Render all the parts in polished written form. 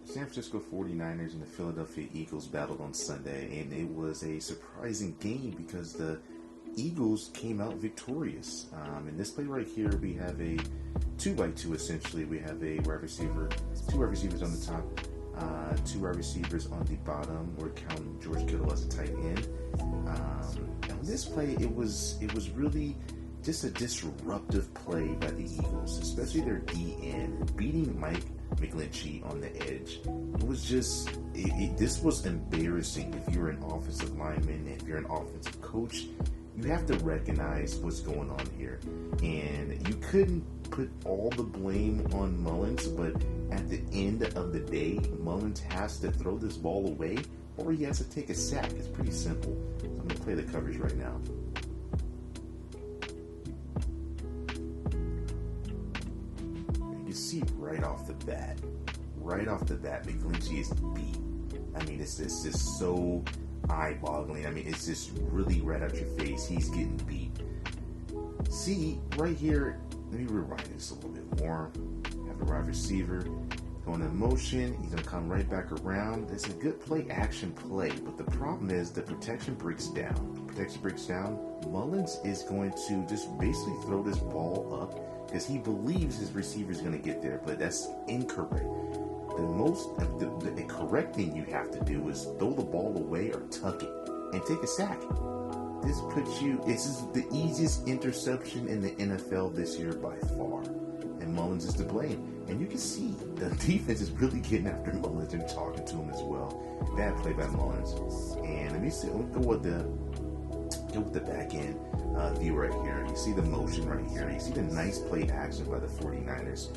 San Francisco 49ers and the Philadelphia Eagles battled on Sunday, and it was a surprising game because the Eagles came out victorious. In this play right here, we have a 2x2 essentially. We have a wide receiver, two wide receivers on the top, two wide receivers on the bottom. We're counting George Kittle as a tight end. On this play, it was really just a disruptive play by the Eagles, especially their DN, beating Mike McGlinchey on the edge. It was just, this was embarrassing if you're an offensive lineman, if you're an offensive coach. You have to recognize what's going on here. And you couldn't put all the blame on Mullens, but at the end of the day, Mullens has to throw this ball away or he has to take a sack. It's pretty simple. So I'm going to play the coverage right now. You see right off the bat, McGlinchey is beat. I mean, it's just so eye-boggling. I mean, it's just really right out your face. He's getting beat. See, right here, let me rewind this a little bit more. Have a wide receiver going in motion. He's going to come right back around. It's a good play-action play, but the problem is the protection breaks down. Mullens is going to just basically throw this ball up because he believes his receiver is going to get there, but that's incorrect. The correct thing you have to do is throw the ball away or tuck it and take a sack. This is the easiest interception in the NFL this year by far. And Mullens is to blame. And you can see the defense is really getting after Mullens and talking to him as well. Bad play by Mullens. And let me see, we'll go with the back end view right here. You see the motion right here. You see the nice play action by the 49ers.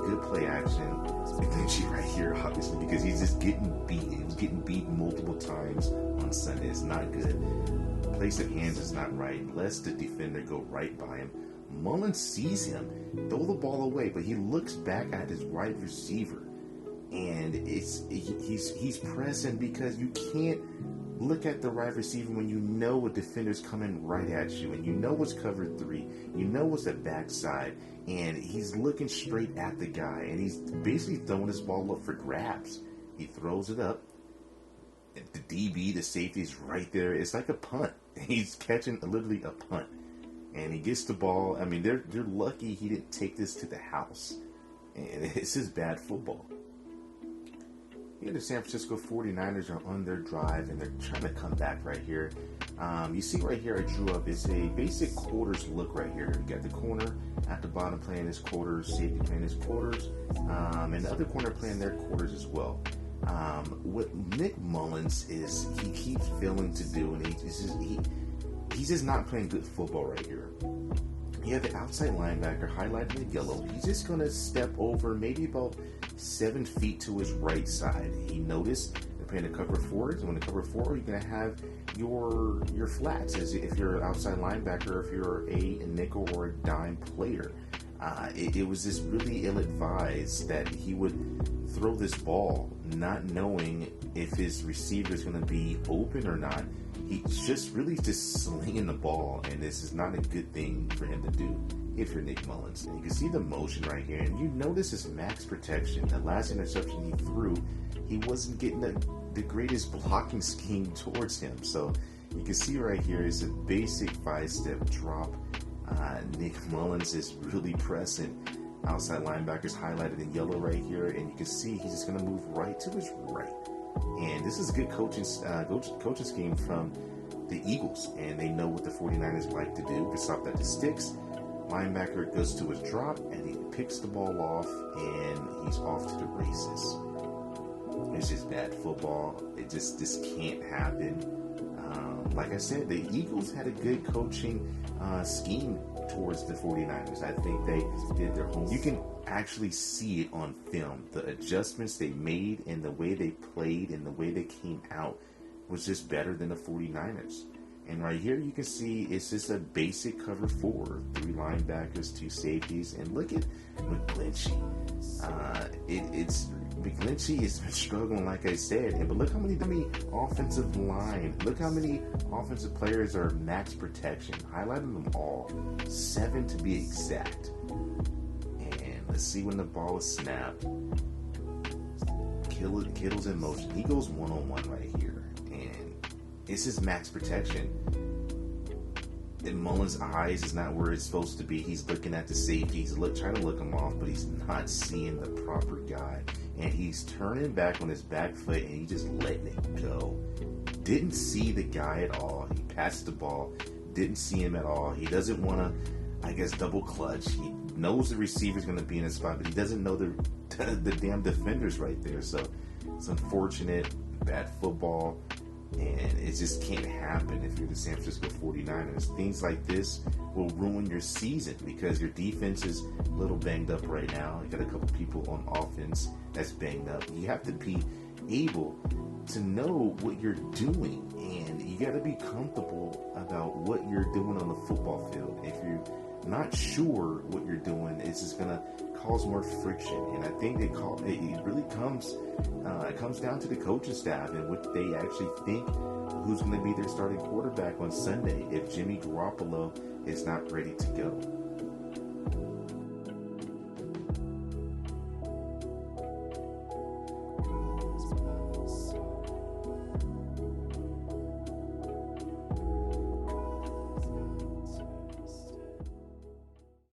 Good play action. McGlinchey right here, obviously, because he's just getting beat. He was getting beat multiple times on Sunday. It's not good. Place of hands is not right. Lets the defender go right by him. Mullens sees him, throw the ball away, but he looks back at his wide receiver, and he's pressing because you can't look at the wide receiver when you know a defender's coming right at you, and you know it's cover 3, you know it's a backside, and he's looking straight at the guy, and he's basically throwing this ball up for grabs. He throws it up. The DB, the safety is right there. It's like a punt. He's catching literally a punt. And he gets the ball. I mean, they're lucky he didn't take this to the house. And it's just bad football. Here the San Francisco 49ers are on their drive, and they're trying to come back right here. You see right here I drew up, it's a basic quarters look right here. You got the corner at the bottom playing his quarters, safety playing his quarters, and the other corner playing their quarters as well. What Nick Mullens is, he keeps failing to do, and he's just not playing good football right here. You have the outside linebacker highlighted in yellow. He's just going to step over maybe about 7 feet to his right side. He noticed they're playing a cover 4. So when the cover 4, you're going to have your flats as if you're an outside linebacker, if you're a nickel or a dime player. It was just really ill-advised that he would throw this ball not knowing if his receiver is going to be open or not. He's just really just slinging the ball, and this is not a good thing for him to do if you're Nick Mullens. And you can see the motion right here, and you notice his max protection. The last interception he threw, he wasn't getting the greatest blocking scheme towards him. So you can see right here is a basic 5-step drop. Nick Mullens is really pressing. Outside linebackers highlighted in yellow right here, and you can see he's just going to move right to his right. And this is a good coaching scheme from the Eagles, and they know what the 49ers like to do. It's off at the sticks. Linebacker goes to his drop, and he picks the ball off, and he's off to the races. It's just bad football. This can't happen. Like I said, the Eagles had a good coaching scheme towards the 49ers. I think they did their homework. You can actually see it on film. The adjustments they made and the way they played and the way they came out was just better than the 49ers. And right here you can see it's just a basic cover 4. 3 linebackers, 2 safeties, and look at McGlinchey. McGlinchey has been struggling, like I said, but look how many offensive line, look how many offensive players are max protection. Highlighting them all, 7 to be exact. And let's see when the ball is snapped. Kittle's in motion. He goes one-on-one right here, and it's his max protection. And Mullens' eyes is not where it's supposed to be. He's looking at the safety. He's trying to look him off, but he's not seeing the proper guy. And he's turning back on his back foot, and he's just letting it go. Didn't see the guy at all. He passed the ball. Didn't see him at all. He doesn't want to, I guess, double clutch. He knows the receiver's going to be in his spot, but he doesn't know the damn defender's right there. So it's unfortunate. Bad football. And it just can't happen if you're the San Francisco 49ers. Things like this will ruin your season because your defense is a little banged up right now. You got a couple people on offense that's banged up. You have to be able to know what you're doing, and you got to be comfortable about what you're doing on the football field. If you're not sure what you're doing, it's just going to cause more friction. And I think it really comes down to the coaching staff and what they actually think who's going to be their starting quarterback on Sunday if Jimmy Garoppolo is not ready to go.